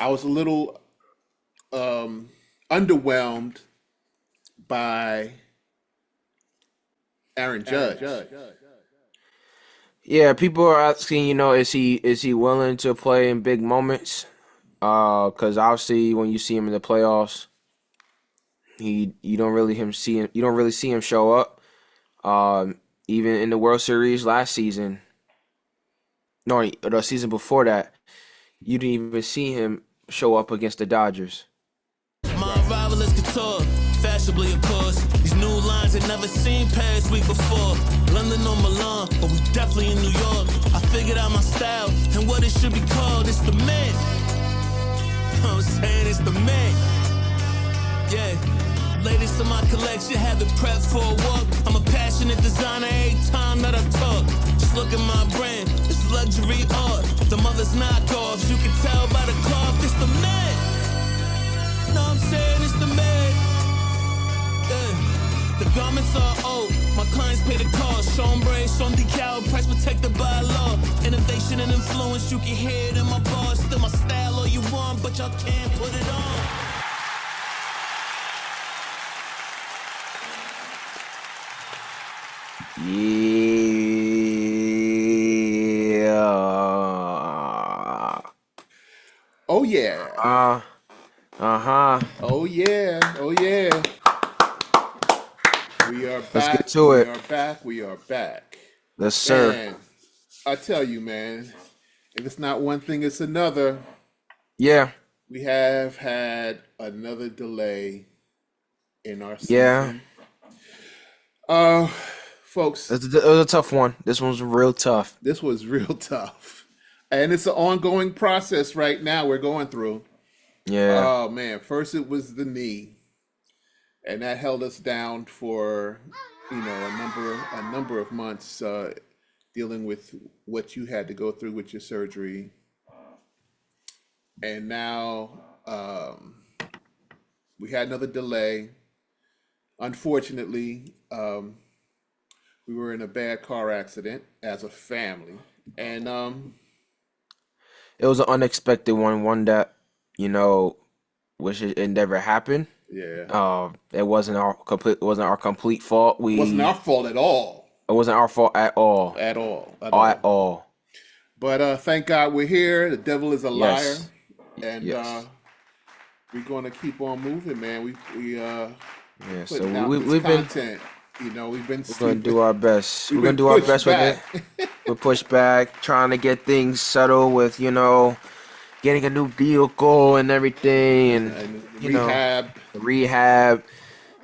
I was a little underwhelmed by Aaron Judge. Yeah, people are asking, is he willing to play in big moments? Because obviously when you see him in the playoffs, he you don't really see him show up. Even in the World Series last season, no, the season before that, you didn't even see him show up against the Dodgers. My rival is couture, fashionably of course. These new lines had never seen past week before. London or Milan, but we definitely in New York. I figured out my style and what it should be called. It's the man. You know what I'm saying? It's the man. Yeah. Latest in my collection, have it prepped for a walk. I'm a passionate designer every time that I talk. Just look at my brand, it's luxury art. The mother's knockoffs, you can tell by the cloth. It's the man. Know what I'm saying? It's the man. Yeah. The garments are old. My clients pay the cost. Sean Bray, Sean decal, price protected by law. Innovation and influence, you can hear it in my bars. Still my style all you want, but y'all can't put it on. Yeah. Oh yeah. Uh-huh. Oh yeah. Oh yeah. We are Let's get back. to We it. are back. We are back. Yes, sir. Man, I tell you, man, if it's not one thing, it's another. Yeah. We have had another delay in our Yeah. season. Uh, folks, It was a tough one. This one's real tough. this was real tough. And it's an ongoing process right now we're going through. Yeah. Oh man, first it was the knee, and that held us down for a number of months dealing with what you had to go through with your surgery. And now we had another delay. Unfortunately, we were in a bad car accident as a family, and It was an unexpected one that, you know, wish it never happened. yeah, It wasn't our complete fault. it wasn't our fault at all, It wasn't our fault at all. at all, at At all. all. But thank God we're here. The devil is a liar, Yes. and Yes. we're going to keep on moving, man. We Yeah. So putting out this we've been content. We've been we're gonna do our best. we've We're gonna been do our pushed best with back. it. We're pushed back, trying to get things settled with, getting a new vehicle and everything, and And you know, rehab. rehab,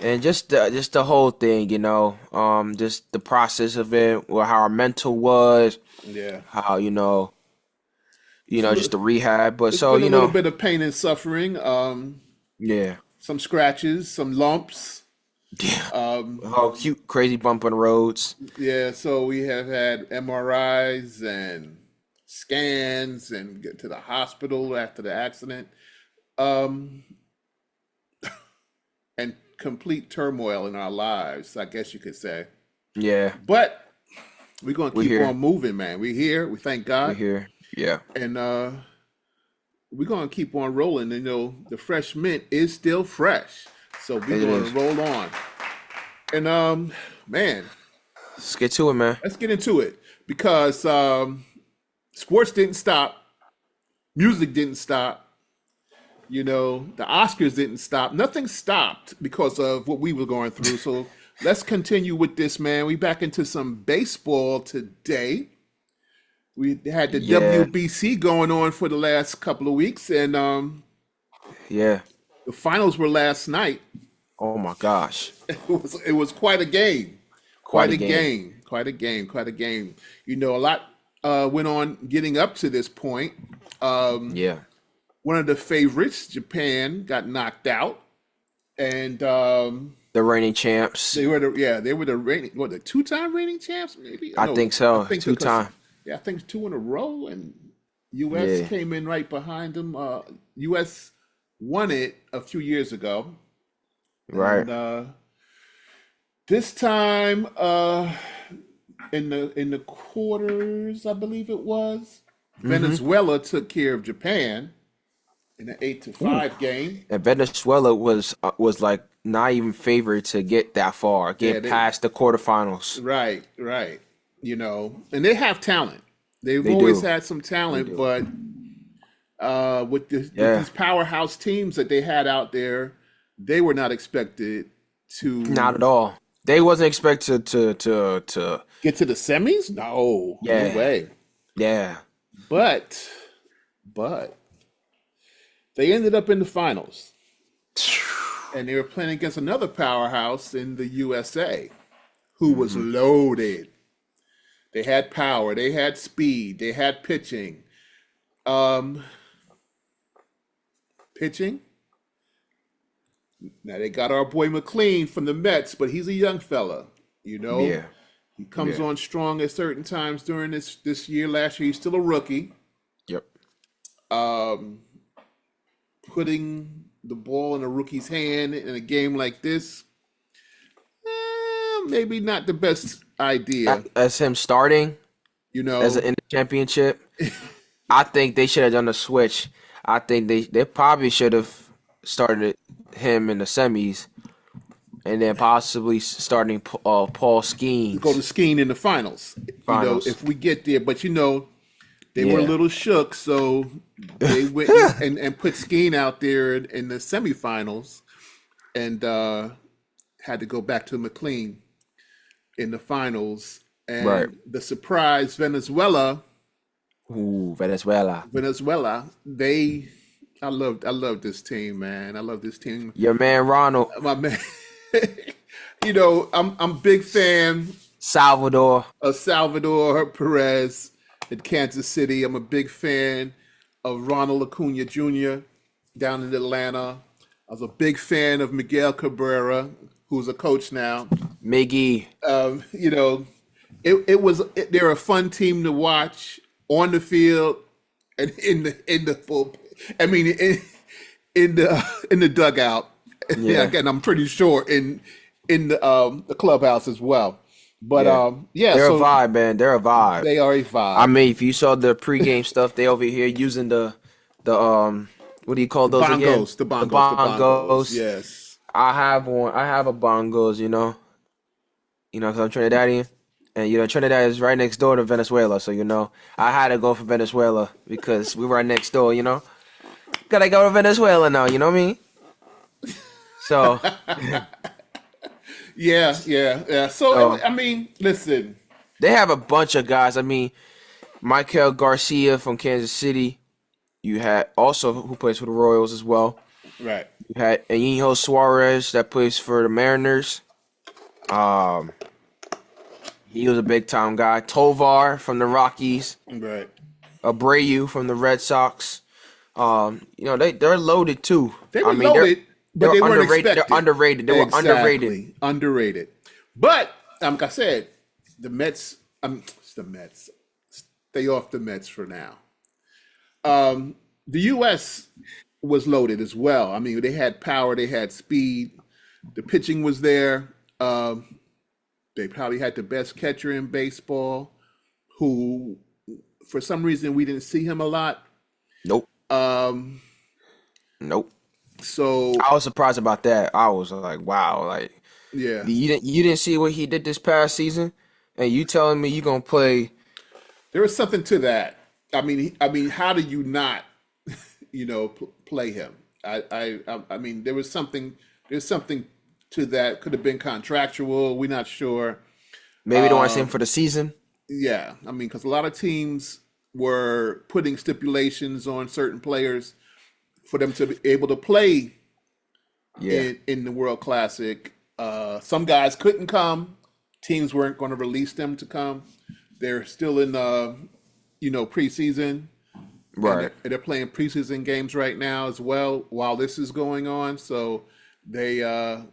and just the whole thing, just the process of it, or how our mental was, Yeah, how it's a just little, the rehab. But it's so been a little bit of pain and suffering. yeah, Some scratches, some lumps. yeah, Um, oh, cute, crazy bump on the roads. yeah, so we have had MRIs and scans and get to the hospital after the accident. Um, and complete turmoil in our lives, I guess you could say. Yeah, But we're gonna we're keep here. on moving, man. We're here. We thank We're God, here. Yeah, and we're gonna keep on rolling. The fresh mint is still fresh, so we're it gonna is. roll on. And man, Let's get to it, man. let's get into it because sports didn't stop, music didn't stop. The Oscars didn't stop. Nothing stopped because of what we were going through. So let's continue with this, man. We back into some baseball today. We had the Yeah, WBC going on for the last couple of weeks, and yeah. the finals were last night. Oh my gosh, It was quite a game, quite quite a a game. game, quite a game, quite a game. A lot went on getting up to this point. Um, Yeah. one of the favorites, Japan, got knocked out, and The reigning champs. they were the reigning, the two-time reigning champs, maybe. I No, think I so. think Two because time. yeah, I think two in a row, and U.S. Yeah. came in right behind them. U.S. won it a few years ago, Right. and this time in the quarters, I believe it was, Mm-hmm. Venezuela took care of Japan, in an 8-5 game. And Venezuela was like not even favored to get that far, get past the quarterfinals. Right. And they have talent. They've They always do. had some talent, but with these powerhouse teams that they had out there, they were not expected to. Not at all. They wasn't expected to get to the semis. No way. Yeah. But they ended up in the finals, and they were playing against another powerhouse in the USA, who was loaded. They had power, they had speed, they had pitching. Now they got our boy McLean from the Mets, but he's a young fella, Yeah. He comes on strong at certain times during this year. Last year, he's still a rookie. Yep. Putting the ball in a rookie's hand in a game like this, maybe not the best idea. As him starting, in the championship, I think they should have done a switch. I think they probably should have started him in the semis, and then possibly starting Paul Skeens. Go to Skeen in the finals. If we get there. But they were a little shook, so they went and put Skeen out there in the semifinals, and had to go back to McLean in the finals. And the surprise, Venezuela. Ooh, Venezuela. I love this team, man. I love this team. Your man Ronald. My man. I'm a big fan Salvador Perez in Kansas City. I'm a big fan of Ronald Acuna Jr. down in Atlanta. I was a big fan of Miguel Cabrera, who's a coach now. Miggy. They're a fun team to watch on the field and in the full. I mean, in the dugout. Yeah. Again, I'm pretty sure in the clubhouse as well. But they're a vibe, man. They're a vibe. They are a vibe. I mean, if you saw the pregame stuff, they over here using the what do you call those again? The bongos. Yes. I have one. I have a bongos. Because I'm Trinidadian, and Trinidad is right next door to Venezuela. So I had to go for Venezuela because we were right next door. Gotta go to Venezuela now. You know what I mean? So. Yeah. So, I mean, listen. They have a bunch of guys. I mean, Maikel Garcia from Kansas City. You had also who plays for the Royals as well. Right. You had Eugenio Suarez that plays for the Mariners. He was a big time guy. Tovar from the Rockies. Right. Abreu from the Red Sox. They're loaded too. They were loaded. But they weren't expected. They're underrated. They were underrated. But like I said, the Mets. It's the Mets. Stay off the Mets for now. The U.S. was loaded as well. I mean, they had power. They had speed. The pitching was there. They probably had the best catcher in baseball, who, for some reason, we didn't see him a lot. Nope. Nope. So I was surprised about that. I was like, wow, like, yeah, you didn't see what he did this past season, and you telling me you gonna play? There was something to that. I mean, how do you not, play him? I mean, there's something to that. Could have been contractual. We're not sure. Maybe they want to see him for the season. Yeah, I mean, because a lot of teams were putting stipulations on certain players for them to be able to play in the World Classic. Some guys couldn't come. Teams weren't going to release them to come. They're still in preseason. Right. And they're playing preseason games right now as well while this is going on. So they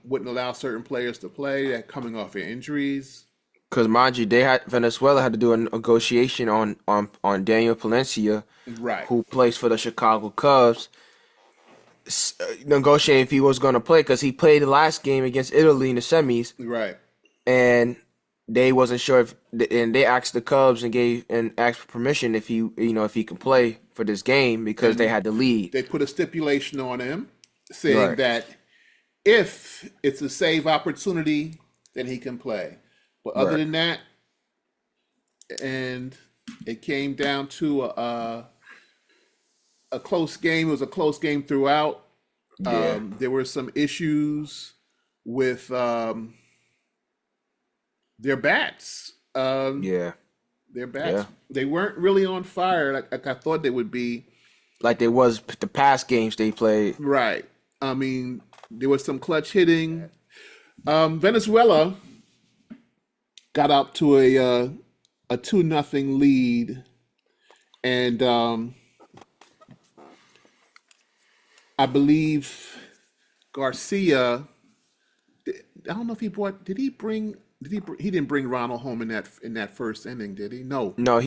wouldn't allow certain players to play. They're coming off of injuries. Because mind you, Venezuela had to do a negotiation on Daniel Palencia, right, who plays for the Chicago Cubs. Negotiating if he was going to play because he played the last game against Italy in the semis. Right. And they wasn't sure if, and they asked the Cubs and asked for permission if if he can play for this game because they And had the lead. they put a stipulation on him saying Right, that if it's a save opportunity, then he can play. But other right. than that, and it came down to a close game. It was a close game throughout. Yeah, There were some issues with their bats. yeah, Their bats, yeah. they weren't really on fire like I thought they would be. Like they was the past games they played. Right. I mean, there was some clutch hitting. Venezuela got up to a 2-0 lead, and I believe Garcia. I don't know if he brought. Did he bring? Did he? He didn't bring Ronald home in that first inning, did he? No, No,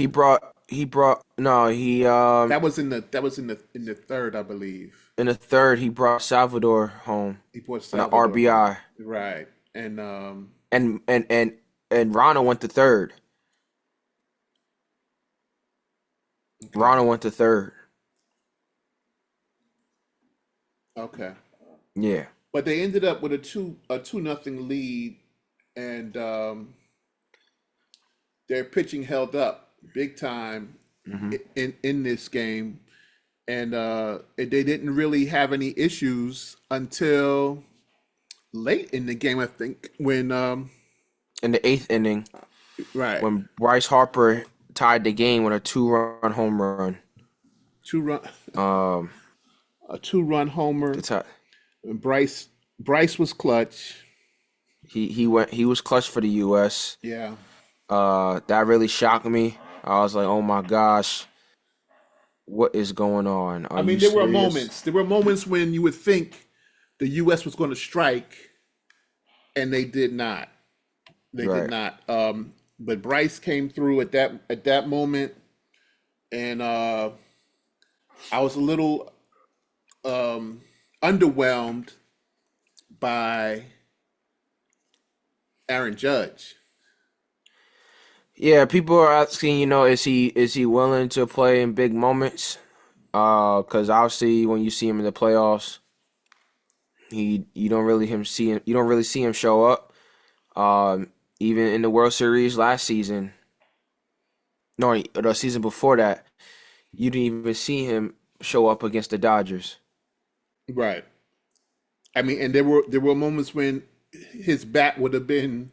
that was in the third, I believe. in the third he brought Salvador home He brought on an Salvador home. RBI, Right, and and Ronald went to third. okay, Ronald went to third. okay. Yeah, But they ended up with a 2-0 lead, and their pitching held up big time hmm in this game, and they didn't really have any issues until late in the game. I think when in the eighth inning right when Bryce Harper tied the game with a 2-run home run. two run Um, a 2-run homer. the ti- And Bryce was clutch. he was clutch for the U.S. Yeah, That really shocked me. I was like, oh my gosh, what is going on? Are I you mean there were serious? moments. There were moments when you would think the U.S. was going to strike, and they did not. They did Right. not. But Bryce came through at that moment, and I was a little underwhelmed by Aaron Judge. Yeah, people are asking, is he willing to play in big moments? Because obviously when you see him in the playoffs, you don't really see him show up. Even in the World Series last season, no, the season before that, you didn't even see him show up against the Dodgers. Right. I mean, and there were moments when his bat would have been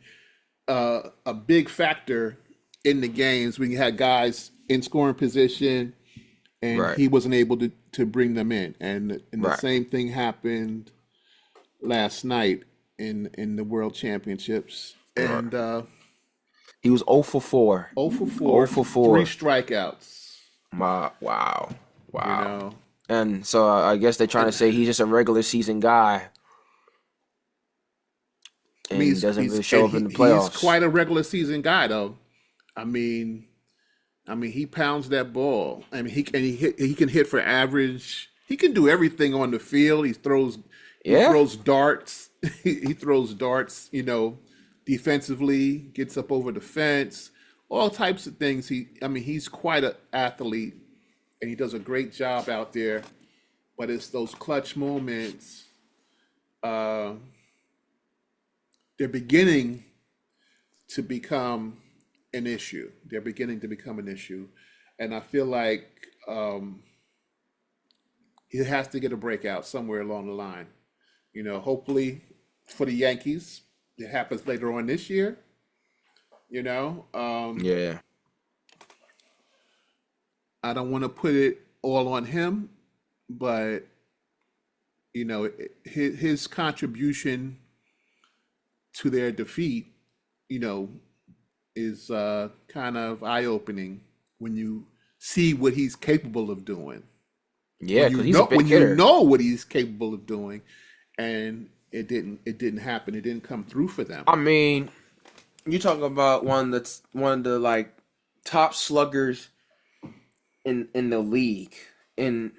a big factor in the games when you had guys in scoring position and Right, he wasn't able to bring them in. And the right. same thing happened last night in the World Championships. Right. And He was 0 for 4. 0 for 0 4, for three 4. strikeouts, Wow. you Wow. know. And so I guess they're trying to And say he's just a regular season guy I mean, and doesn't really and show up in the he's playoffs. quite a regular season guy though. I mean, he pounds that ball. I mean, he can hit for average. He can do everything on the field. He Yeah. throws darts. He throws darts, defensively, gets up over the fence, all types of things. He's quite an athlete and he does a great job out there. But it's those clutch moments, uh, they're beginning to become an issue. They're beginning to become an issue. And I feel like he has to get a breakout somewhere along the line. Hopefully for the Yankees, it happens later on this year. Yeah. I don't want to put it all on him, but his contribution to their defeat, is kind of eye opening when you see what he's capable of doing. Yeah, because he's a big When you hitter. know what he's capable of doing, and it didn't happen. It didn't come through for them. I mean, you talking about one of the like top sluggers in the league, in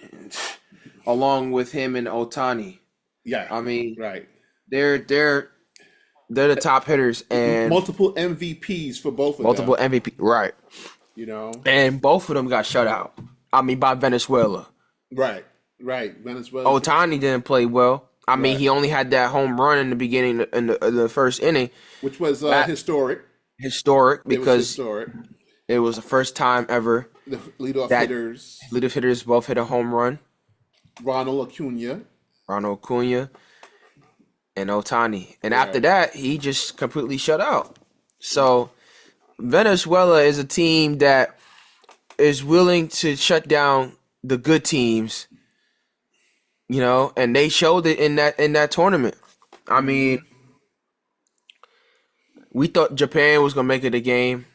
along with him and Otani. Yeah, I mean, right. they're They're the top hitters and multiple MVPs for both of multiple them. MVP. Right. You know, And both of them got shut out. I mean, by Venezuela. right. Venezuela. Otani didn't play well. I mean, Right. he only had that home run in the beginning in the first inning. Which was historic. Historic because historic. it was the first time ever The leadoff that hitters, leadoff hitters both hit a home run. Ronald Acuna. And Otani. And Right. after that, he just completely shut out. So Venezuela is a team that is willing to shut down the good teams, you know, and they showed it in that tournament. I mean, we thought Japan was gonna make it a game,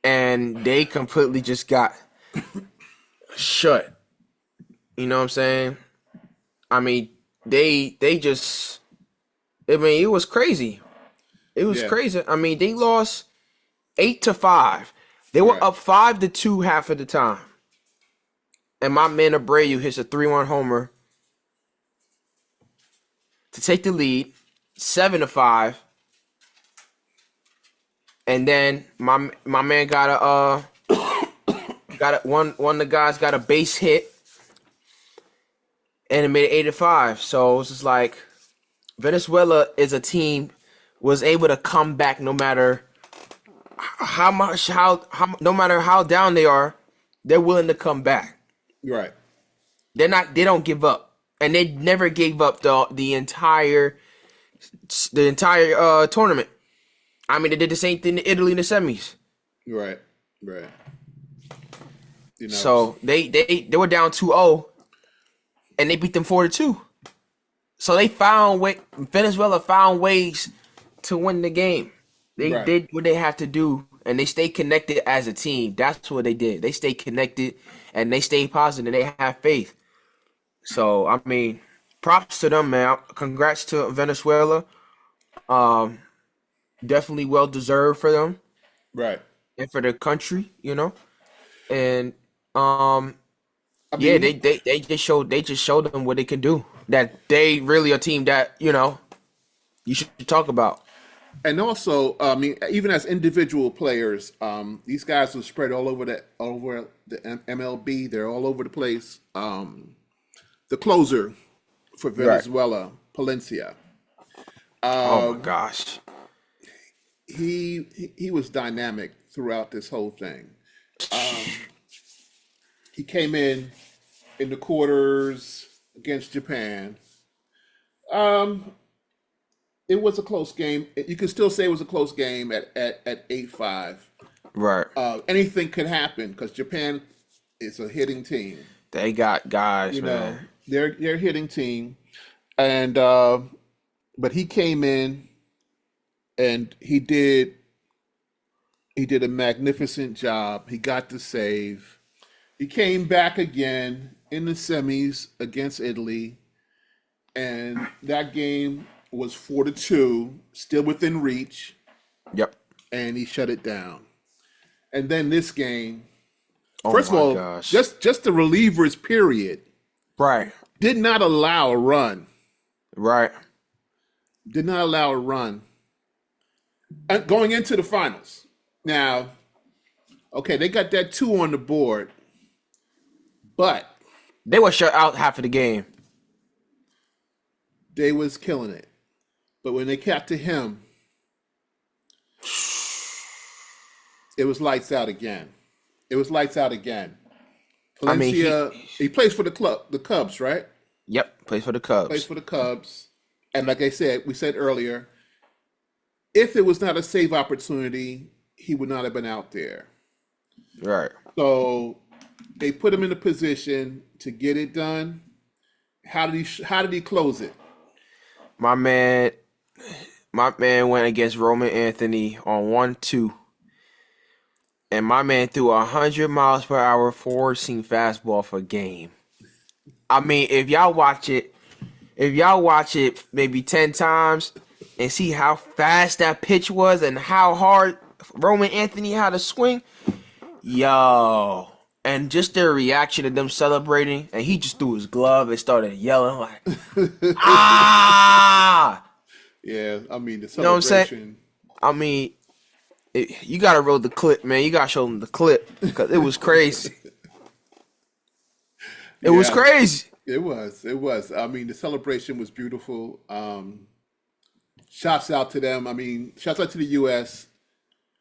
and they completely just got shut. You know what I'm saying? I mean, they just, I mean, it was crazy. It was crazy. I mean, they lost 8-5. They were Right. up 5-2 half of the time. And my man Abreu hits a 3-1 homer to take the lead, 7-5. And then my man got one of the guys got a base hit, and it made it 8-5. So it's just like Venezuela is a team was able to come back no matter how no matter how down they are, they're willing to come back. Right. They don't give up, and they never gave up the entire tournament. I mean, they did the same thing to Italy in the semis. Right. You know, So they were down 2-0, and they beat them 4-2. So Venezuela found ways to win the game. They Right. did what they had to do, and they stayed connected as a team. That's what they did. They stayed connected, and they stayed positive. They have faith. So, I mean, props to them, man. Congrats to Venezuela. Definitely well deserved for them right. and for their country, you know. And I mean, yeah, they just showed them what they can do. That they really a team that, you know, you should talk about. And also, I mean, even as individual players, these guys are spread all over the MLB. They're all over the place. The closer for Venezuela, Palencia. Oh my gosh. He was dynamic throughout this whole thing. He came in the quarters against Japan. It was a close game. You can still say it was a close game at 8-5. Right. Anything could happen because Japan is a hitting team. They got guys, You know, man. they're a hitting team, and but he came in and he did a magnificent job. He got the save. He came back again in the semis against Italy, and that game was 4-2, still within reach, Yep. and he shut it down. And then this game, Oh first of my all, gosh. just the relievers period Right. did not allow a run. Right. Did not allow a run. Going into the finals. Now, okay, they got that 2 on the board, but They were shut out half of the game. they was killing it. But when they got to him, it was lights out again. It was lights out again. I mean, Palencia, he plays for the Cubs, right? Yep. Plays for the Cubs. Plays for the Cubs. And like I said, we said earlier, if it was not a save opportunity, he would not have been out there. Right. So they put him in a position to get it done. How did he close it? My man went against Roman Anthony on 1-2. And my man threw 100 miles per hour forward-seam fastball for game. I mean, if y'all watch it maybe 10 times and see how fast that pitch was and how hard Roman Anthony had to swing, yo. And just their reaction to them celebrating, and he just threw his glove and started yelling like, ah! Yeah, I mean the You know what I'm saying? celebration. I mean, you gotta roll the clip, man. You gotta show them the clip because it was crazy. It was Yeah, crazy. it was. It was. I mean, the celebration was beautiful. Shouts out to them. I mean, shouts out to the U.S.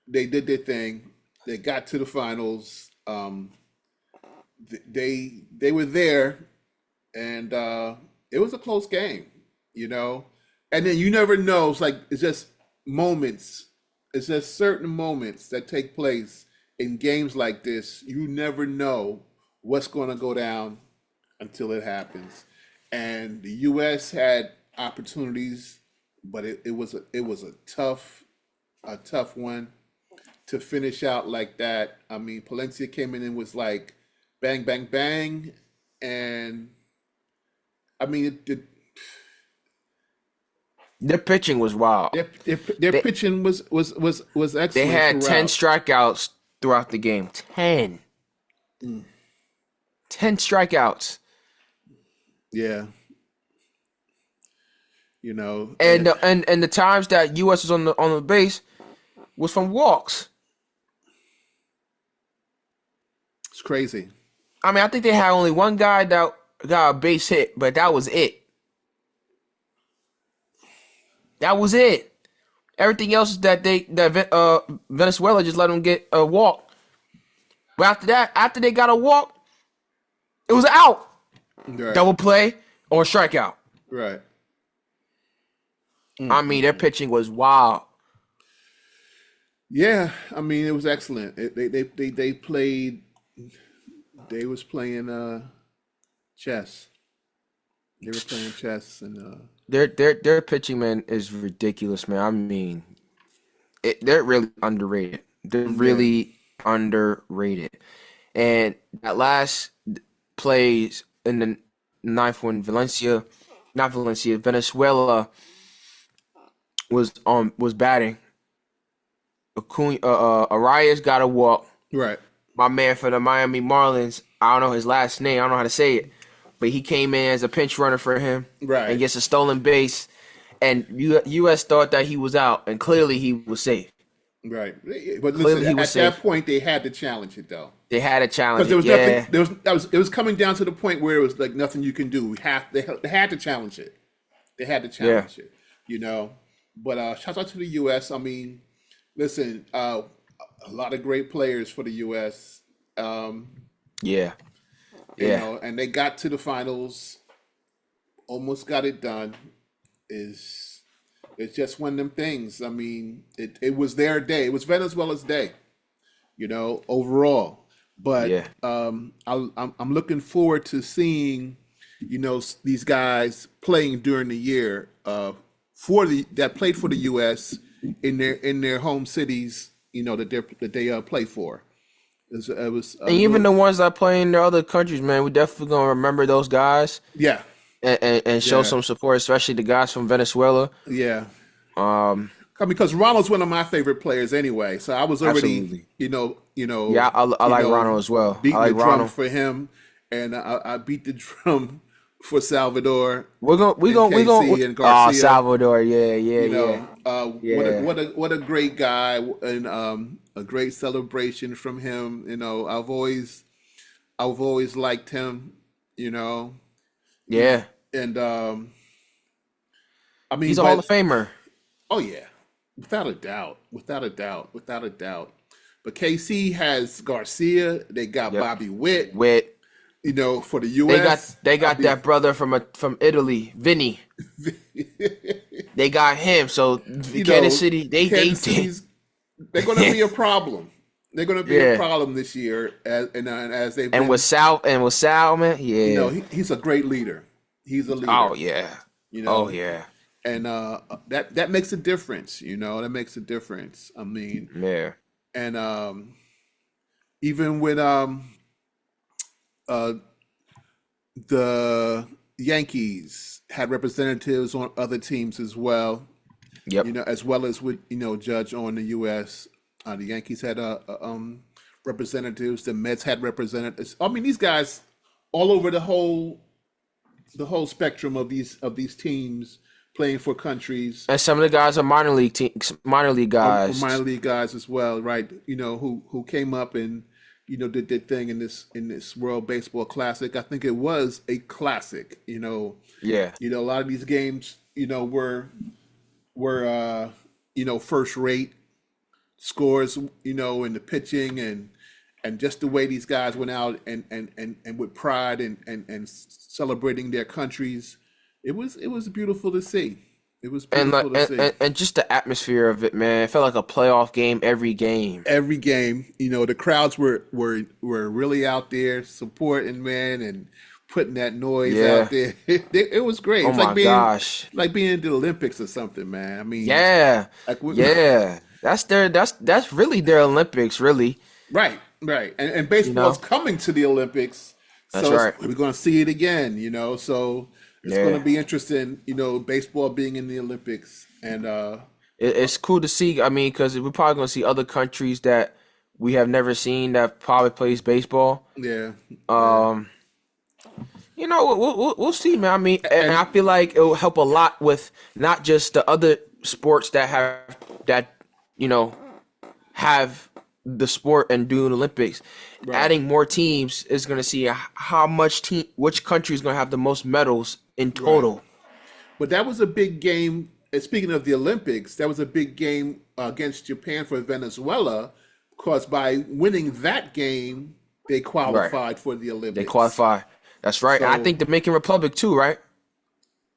They did their thing. They got to the finals. They were there, and it was a close game, you know. And then you never know. It's just moments. It's just certain moments that take place in games like this. You never know what's going to go down until it happens. And the U.S. had opportunities, but it was a tough one to finish out like that. I mean, Palencia came in and was like bang, bang, bang, and I mean, Their pitching was wild. their They pitching was they excellent had 10 throughout. strikeouts throughout the game. 10. 10 strikeouts. Yeah, you know, And the times that US was on the base was from walks. it's crazy. I mean, I think they had only one guy that got a base hit, but that was it. That was it. Everything else that Venezuela just let them get a walk. But after that, after they got a walk, it was out. Right, Double play or strikeout. right. I mean, their pitching was wild. Yeah, I mean, it was excellent. They played. They was playing chess. They were playing chess, and Their pitching, man, is ridiculous, man. I mean, they're really underrated. They're yeah, really underrated. And that last plays in the ninth when Venezuela was batting. Arraez got a walk. right, My man for the Miami Marlins, I don't know his last name. I don't know how to say it. But he came in as a pinch runner for him and right, gets a stolen base. And U.S. thought that he was out, and clearly he was safe. right. But Clearly he listen, was at that safe. point, they had to challenge it though, They had to because challenge there it. was Yeah, nothing. It was coming down to the point where it was like nothing you can do. They had to challenge it. They had to yeah, challenge it. You know. But shout out to the U.S. I mean, listen, a lot of great players for the U.S. yeah, You yeah, know, and they got to the finals, almost got it done. Is It's just one of them things. I mean, it was their day. It was Venezuela's day. You know, overall. But yeah. I'm looking forward to seeing, you know, these guys playing during the year that played for the U.S. in their home cities. You know that they play for. It was And even the ones that play in their other countries, man, we definitely gonna remember those guys yeah, and show yeah, some support, especially the guys from Venezuela. yeah. Um, Because Ronald's one of my favorite players anyway, so I was already, Absolutely. you Yeah, I like Ronald as well. I beating the like drum Ronald. for him, and I beat the drum for Salvador We and gonna KC and Garcia. Salvador, yeah, yeah, You yeah, know, yeah, what a great guy, and a great celebration from him. You know, I've always liked him. You know, yeah. and I mean, He's a Hall but of Famer. oh yeah, without a doubt, without a doubt, without a doubt. But KC has Garcia. They got Yep. Bobby Witt. With You know, for the they got U.S. they I got that brother from Italy, Vinny. mean, They got him. So you Kansas know, City, they Kansas City's they're going to be a problem. They're going to be a yeah. problem this year, as they've And with been. Sal, man, You know, yeah. he's a great leader. He's a Oh leader. yeah. You Oh know, yeah. and that makes a difference. You know, that makes a difference. I mean, Yeah. and even with uh, the Yankees had representatives on other teams as well. Yep. You know, as well as with Judge on the U.S. The Yankees had representatives. The Mets had representatives. I mean, these guys all over the whole spectrum of these teams playing for countries. And some of the guys are minor league Or guys. minor league guys as well, right? Who came up and did their thing in this World Baseball Classic. I think it was a classic. Yeah. A lot of these games, were first rate scores, in the pitching and just the way these guys went out and with pride and celebrating their countries. It was beautiful to see. It was And beautiful like to see. and just the atmosphere of it, man. It felt like a playoff game every game. Every game, the crowds were really out there supporting, man, and putting that noise Yeah. out there. It was great. Oh It's my gosh. like being in the Olympics or something, man. I mean, Yeah. like Yeah. That's really their Olympics, really. right, and baseball's know? coming to the Olympics, That's so right. we're going to see it again. So it's Yeah. going to be interesting. Baseball being in the Olympics, and It's cool to see. I mean, because we're probably gonna see other countries that we have never seen that probably plays baseball. yeah, We'll see, man. I mean, and I feel like it will help a lot with not just the other sports that have the sport and doing Olympics. Right. Adding more teams is gonna see which country is gonna have the most medals in total. But that was a big game. And speaking of the Olympics, that was a big game against Japan for Venezuela, because by winning that game, they qualified for the Olympics. They qualify. That's right. And I So- think Dominican Republic too, right?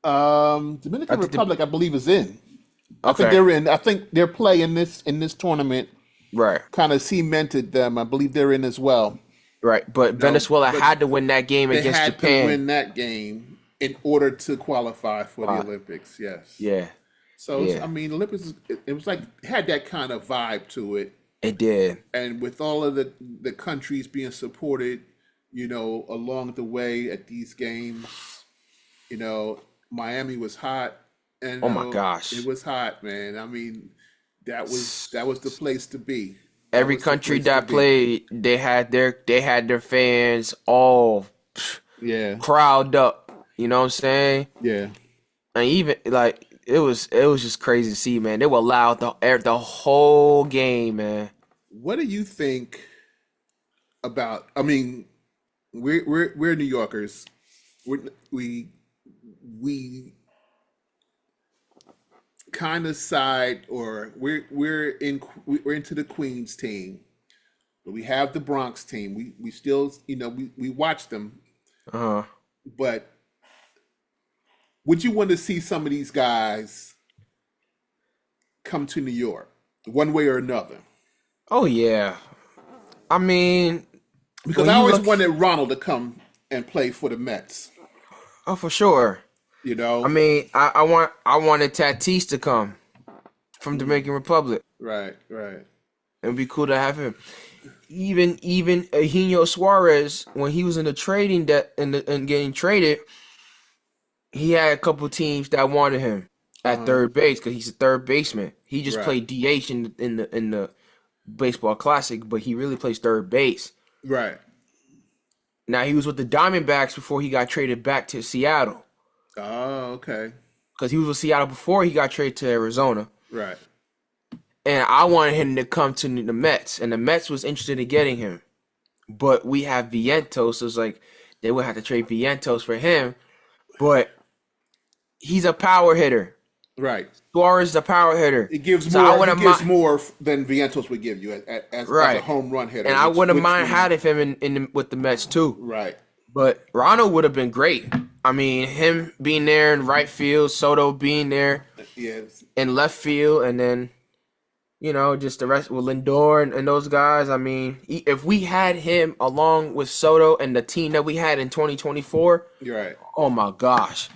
Dominican Republic, I believe, is in. I think Okay. they're in. I think their play in this tournament Right. kind of cemented them. I believe they're in as well. Right. But Venezuela but had to win that game They against had Japan. to win that game in order to qualify for the Olympics. Yes. Yeah, So Yeah. I mean, Olympics. It was like had that kind of vibe to it. it did. And with all of the countries being supported, along the way at these games, Miami was hot, and Oh my gosh. it was hot, man. I mean, that was the place to be. Every was the country place to that be. played, they had their fans all Yeah, crowd up. You know what I'm saying? yeah. And even like it was just crazy to see, man. They were loud the whole game, man. What do you think about? I mean, we're New Yorkers. We kind of side, or we're into the Queens team, but we have the Bronx team. We still we watch them, Uh-huh. but would you want to see some of these guys come to New York one way or another? Oh yeah. I mean, Because when I you always look- wanted Ronald to come and play for the Mets. oh for sure. I mean, I wanted Tatis to come from Dominican Republic. Right. It would be cool to have him. Even Eugenio Suarez, when he was in the trading and getting traded, he had a couple teams that wanted him at third base because he's a third baseman. He just Right. played DH in the baseball classic, but he really plays third base. Right. Now he was with the Diamondbacks before he got traded back to Seattle Oh, okay. because he was with Seattle before he got traded to Arizona. Right. And I wanted him to come to the Mets, and the Mets was interested in getting him. But we have Vientos, so it's like they would have to trade Vientos for him. But he's a power hitter. Right. Suarez is a power hitter. It gives So I more. wouldn't It gives mind- more than Vientos would give you as Right. a home run hitter. And I wouldn't mind means- having him with the Mets too. Right. But Ronald would have been great. I mean, him being there in right field, Soto being there Yes. in left field, and then, just the rest with Lindor and those guys. I mean, if we had him along with Soto and the team that we had in 2024, You're right. oh my gosh.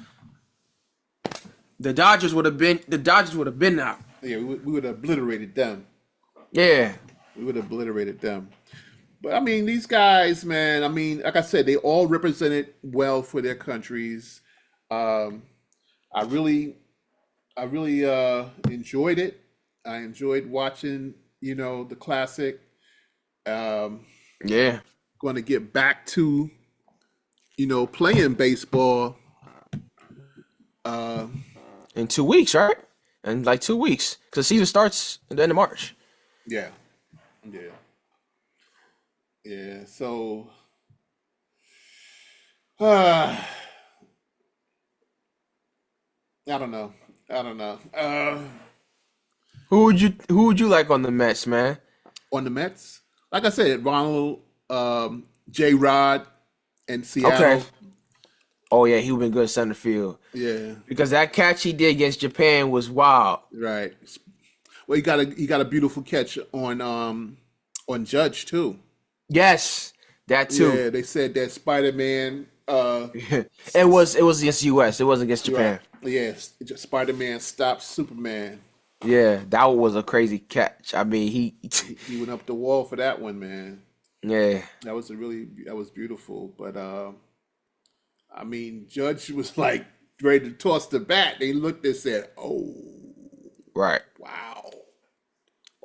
The Dodgers would have been out. Yeah, we would have obliterated them. Yeah. We would have obliterated them. But I mean, these guys, man. I mean, like I said, they all represented well for their countries. I really enjoyed it. I enjoyed watching, the classic. Yeah. Going to get back to, playing baseball. in 2 weeks, right? In like 2 weeks, because the season starts at the end of March. Yeah. Yeah. Yeah. So, I don't know. I don't know. Who would you like on the Mets, man? On the Mets, like I said, Ronald, J. Rod, and Okay. Seattle. Oh yeah, he would been good at center field Yeah. because that catch he did against Japan was wild. Right. Well, he got a beautiful catch on Judge too. Yes, that too. Yeah, they said that Spider-Man. It was against U.S. It wasn't against Japan. Right. Yes, Spider-Man stopped Superman. Yeah, that was a crazy catch. I mean, He went up the wall for that one, man. yeah, That was beautiful. But I mean, Judge was like ready to toss the bat. They looked and said, "Oh, right. wow,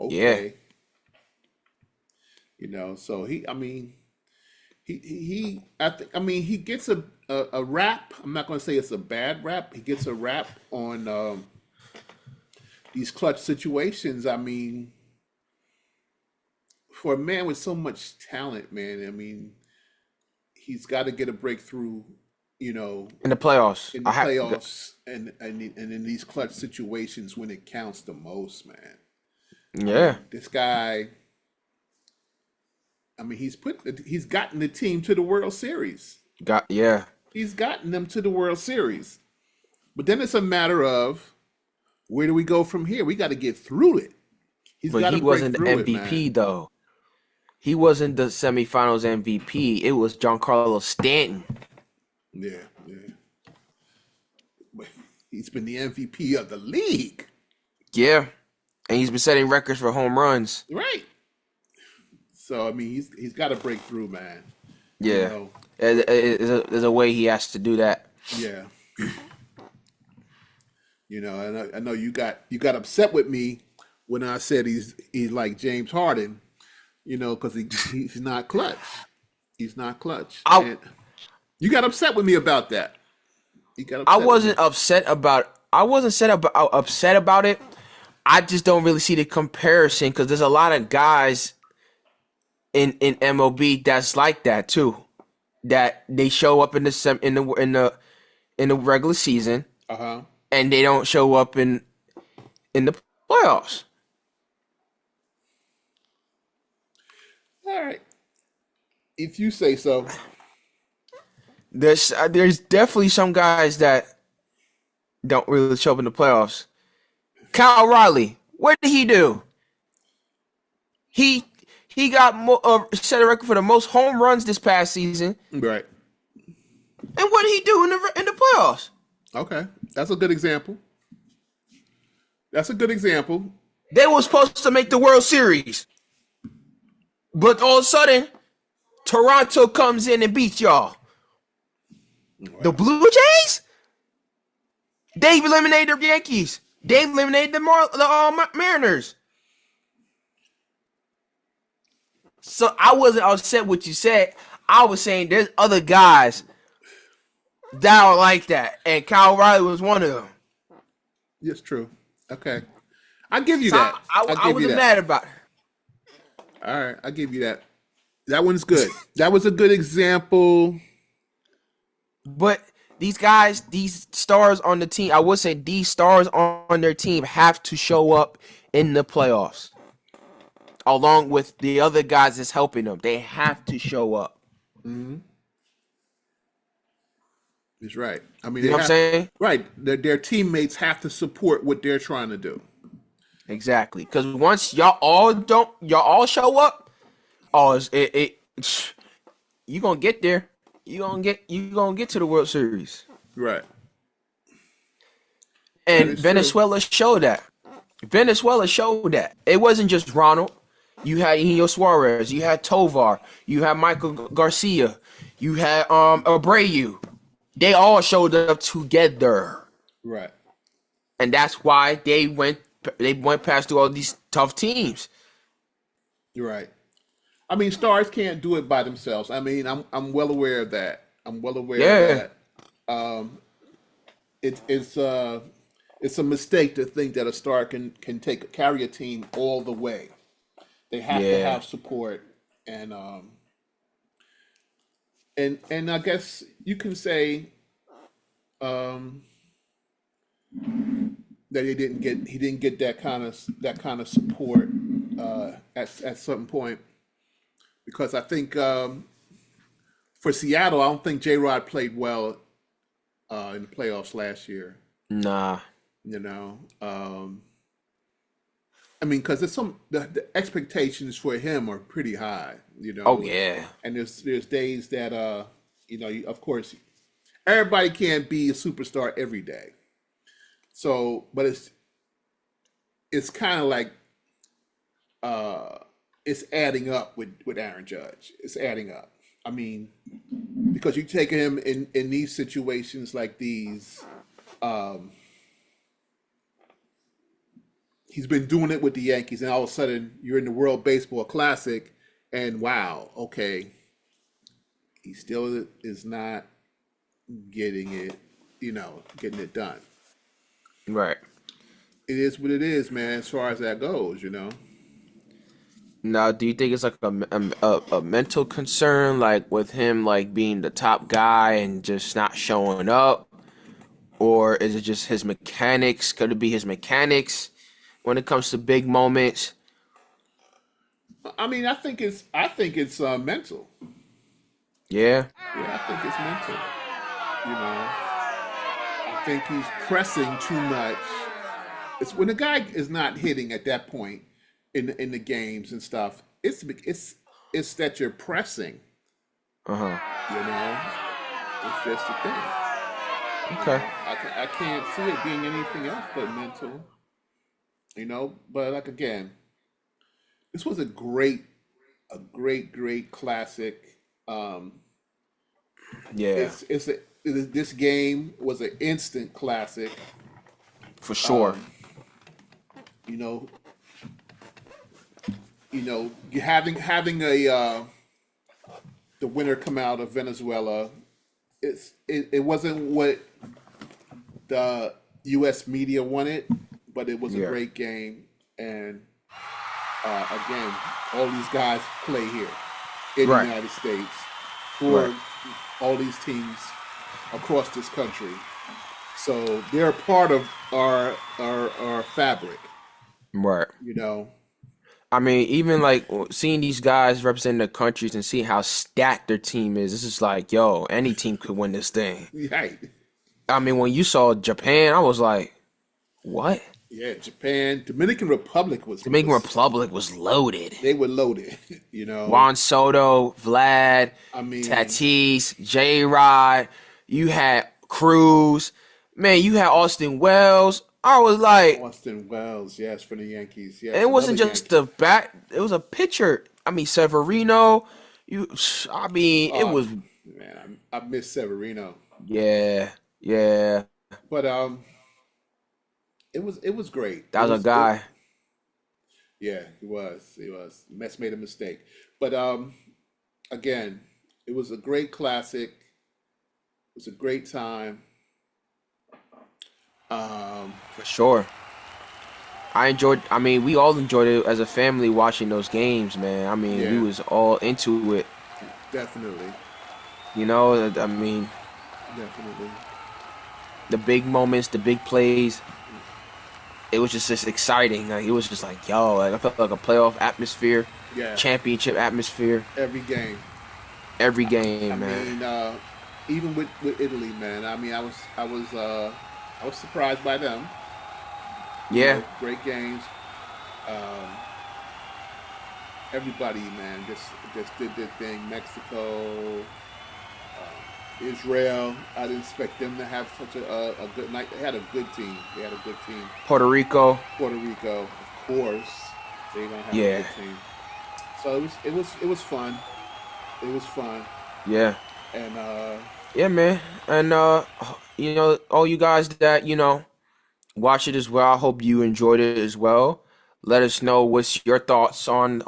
Yeah, okay." So I mean, he gets a rap. I'm not going to say it's a bad rap. He gets a rap on these clutch situations. I mean, for a man with so much talent, man, I mean, he's got to get a breakthrough, in the playoffs. in the playoffs and in these clutch situations when it counts the most, man. Yeah, This guy, I mean, he's gotten the team to the World Series. yeah. He's gotten them to the World Series. But then it's a matter of where do we go from here? We got to get through it. He's got But to he break wasn't the through it, MVP man. though. He wasn't the semifinals MVP. It was Giancarlo Stanton. Yeah, yeah. But he's been the MVP of the league. Yeah, and he's been setting records for home runs. Right. So I mean, he's got to break through, man. Yeah, there's a way he has to do that. Yeah. I know you got upset with me when I said he's like James Harden, because he's not clutch. He's not clutch. And you got upset with me about that. You got upset I with wasn't me. upset about. I wasn't upset about it. I just don't really see the comparison because there's a lot of guys in MLB that's like that too. That they show up in the regular season Uh-huh. and they don't show up in the playoffs. All right. If you say so. There's definitely some guys that don't really show up in the playoffs. Kyle Riley, what did he do? He got set a record for the most home runs this past season. Right. And what did he do in the playoffs? Okay. That's a good example. That's a good example. They were supposed to make the World Series. But all of a sudden, Toronto comes in and beats y'all. Right. The Blue Jays? They eliminated the Yankees. They eliminated the Mariners. So I wasn't upset with what you said. I was saying there's other guys that are like that. And Kyle Riley was one of them. Yes, true. Okay. I give you So that. I wasn't mad about it. All right, I'll give you that. That one's good. That was a good example. But these guys, these stars on the team, I would say these stars on their team have to show up in the playoffs. Along with the other guys that's helping them. They have to show up. Mm-hmm. That's right. I mean, You know what I'm saying? Right. Their teammates have to support what they're trying to do. Exactly. Because once y'all all show up, you gonna get there. You gonna get to the World Series. Right. And Venezuela showed that. Venezuela showed that. It wasn't just Ronald. You had Eugenio Suarez. You had Tovar. You had Maikel Garcia. You had Abreu. They all showed up together. Right. And that's why they went past through all these tough teams. You're right. I mean, stars can't do it by themselves. I mean, I'm well aware of that. I'm well aware of that. It's it's a mistake to think that a star can carry a team all the way. They have to Yeah. have support, and and I guess you can say um, that he didn't get that kind of support at some point, because I think for Seattle, I don't think J Rod played well in the playoffs last year. Nah. You know, I mean, because the expectations for him are pretty high. You Oh know, yeah. and there's days that you know, of course, everybody can't be a superstar every day. So, but it's kind of like it's adding up with Aaron Judge. It's adding up. I mean, because you take him in these situations like these. He's been doing it with the Yankees, and all of a sudden you're in the World Baseball Classic, and wow, okay, he still is not getting it, getting it done. Right. It is what it is, man, as far as that goes, Now, do you think it's like a mental concern, like with him like being the top guy and just not showing up, or is it just his mechanics? Could it be his mechanics when it comes to big moments? I mean, I think it's mental. Yeah. Yeah, I think it's mental. I think he's pressing too much. It's when the guy is not hitting at that point in the games and stuff. It's that you're pressing. Uh-huh. It's just the thing. Okay. I can't see it being anything else but mental. But like again, this was a great classic. Yeah. This game was an instant classic. For sure. Having the winner come out of Venezuela, it wasn't what the U.S. media wanted, but it was a great game. And again, all these guys play here in the United States for all these teams across this country. So they're a part of our fabric. Right. I mean, even like seeing these guys representing their countries and seeing how stacked their team is, this is like, yo, any team could win this thing. Right. I mean, when you saw Japan, I was like, what? Yeah, Japan, Dominican Republic was loaded. They were loaded, Juan Soto, Vlad, Tatis, J-Rod. You had Cruz. Man, you had Austin Wells. I was like, Austin Wells, yes, for the Yankees. Yes, and it wasn't just the bat. It was a pitcher. I mean, Severino. It was. Man, I miss Severino. Yeah. But it was great. That was a guy. He was. Mets made a mistake, but again, it was a great classic. It was a great time. For sure. We all enjoyed it as a family watching those games, man. We was all into it. Definitely. Definitely. The big moments, the big plays. It was just exciting. Like, it was just like, yo, I felt like a playoff atmosphere, championship atmosphere. Every game, man. I mean, even with Italy, man. I mean, I was surprised by them. Great games. Everybody, man, just did their thing. Mexico, Israel. I didn't expect them to have such a good night. They had a good team. Puerto Rico, of course. They're gonna have a good team. So it was fun. Yeah. And yeah, man. And all you guys that watch it as well, I hope you enjoyed it as well. Let us know what's your thoughts on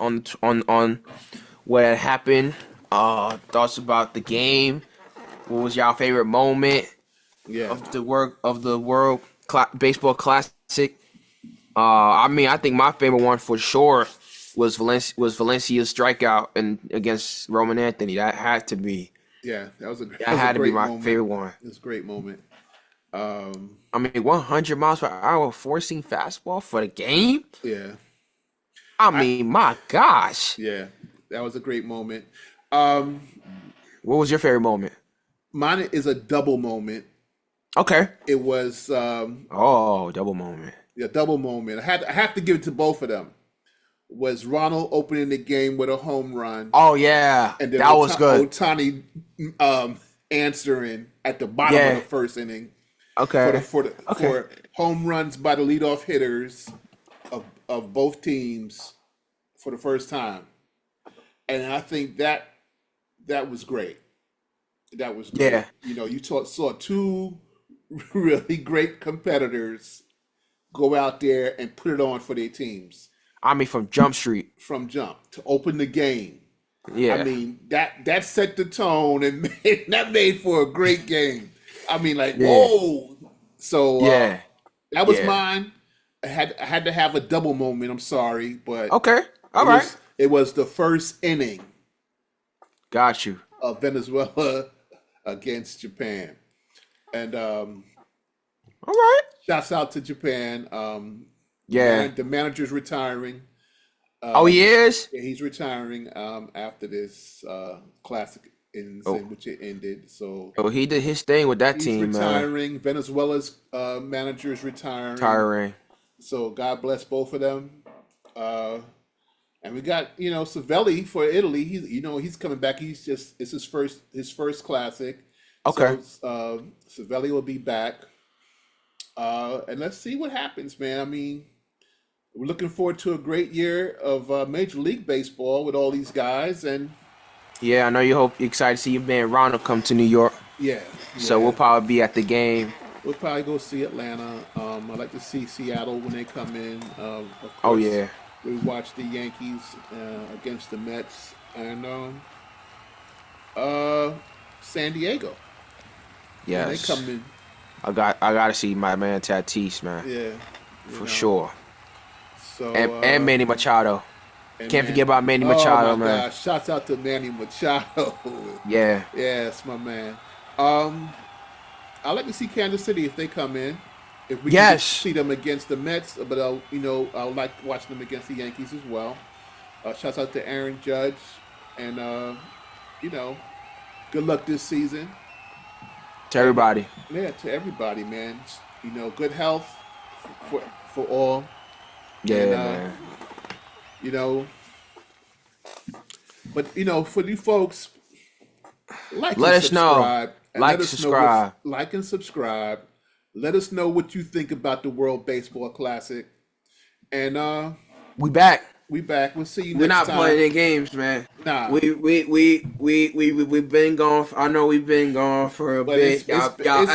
what had happened. Thoughts about the game. What was your favorite moment of the World baseball classic. I mean, I think my favorite one for sure was Valencia's strikeout against Roman Anthony. That had to be. Yeah, that was a be great my moment. favorite one. It was a great moment. I mean, 100 miles per hour forcing fastball for the game. Yeah. I mean, my gosh. Yeah, that was a great moment. What was your favorite moment? Mine is a double moment. Okay. It was double moment. Yeah, double moment. I have to give it to both of them. Was Ronald opening the game with a home run? Oh yeah, and then that was good. Ohtani answering at the bottom of the first inning. Okay. For home runs by the leadoff hitters of both teams for the first time, and I think that was great. That was great. Yeah. You know, you saw two really great competitors go out there and put it on for their teams. I mean, from Jump Street. From jump to open the game. Yeah. I mean, that set the tone and that made for a great game. I mean, like, whoa. So that was mine. I had to have a double moment. I'm sorry, but okay, all right. It was the first inning. Got you. Of Venezuela against Japan, and all right. Shouts out to Japan. The manager's retiring. He is? Yeah, he's retiring after this classic in which it ended. So he did his thing with that team. He's retiring. Venezuela's manager is retiring. So God bless both of them. And we got Savelli for Italy. He's coming back. It's his first classic. Okay. So Savelli will be back. And let's see what happens, man. I mean, we're looking forward to a great year of Major League Baseball with all these guys. And yeah, I know you're excited to see your man Ronald come to New York. Yeah. So we'll probably be at the game. We'll probably go see Atlanta. I'd like to see Seattle when they come in. Of course, oh yeah. We watched the Yankees against the Mets and San Diego. Yes. When they come in. I got to see my man Tatis, man. Yeah. For sure. So and Manny Machado. Can't forget about Manny Machado, oh my man. gosh. Shouts out to Manny Machado. Yeah. Yes, my man. I'd like to see Kansas City if they come in. If we can see them against the Mets, but I like watching them against the Yankees as well. Shouts out to Aaron Judge, and good luck this season. To everybody. Yeah, to everybody, man. Good health for all. Yeah, and, man. But for you folks, let us know. Like and subscribe. Let us know what you think about the World Baseball Classic. And we back. We'll see you We're next time. We're not playing any games, man. Nah. We've been gone. I know we've been gone for a bit. Y'all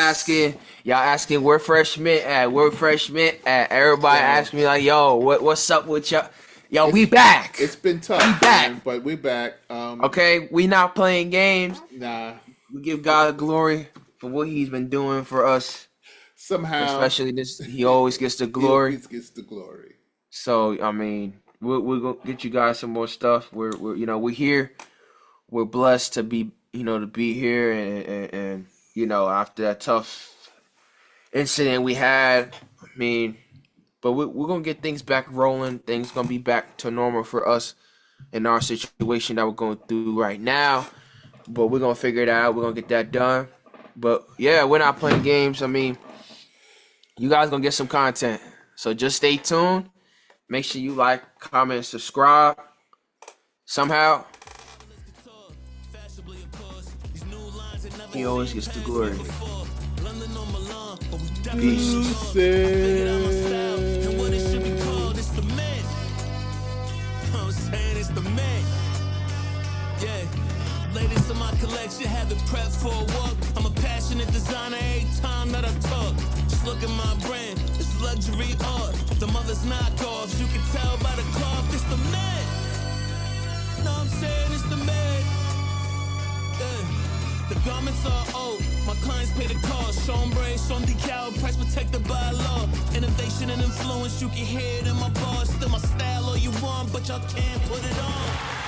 asking where FreshMint at? Where FreshMint at? Everybody asking me like, yo, what's up with y'all? Yo, we back. It's been tough. We back. Man, but we're back. Okay, we not playing games. Nah. We give God glory for what He's been doing for us. Somehow, especially this, He always gets the glory. He always gets the glory. So I mean, we're gonna get you guys some more stuff. We're here. We're blessed to be here, and after that tough incident we had, I mean, but we're gonna get things back rolling. Things gonna be back to normal for us in our situation that we're going through right now. But we're gonna figure it out. We're gonna get that done. But yeah, we're not playing games. I mean, you guys gonna get some content. So just stay tuned. Make sure you like, comment, and subscribe. Somehow, He always gets the glory. Peace. Latest in my collection, have it prepped for a walk. I'm a passionate designer every time that I talk. Just look at my brand, it's luxury art. The mother's knockoffs, you can tell by the cloth, it's the man. Know I'm saying it's the man. Yeah. The garments are old. My clients pay the cost. Sean Bray, Sean decal, price protected by law. Innovation and influence, you can hear it in my bars. Still my style all you want, but y'all can't put it on.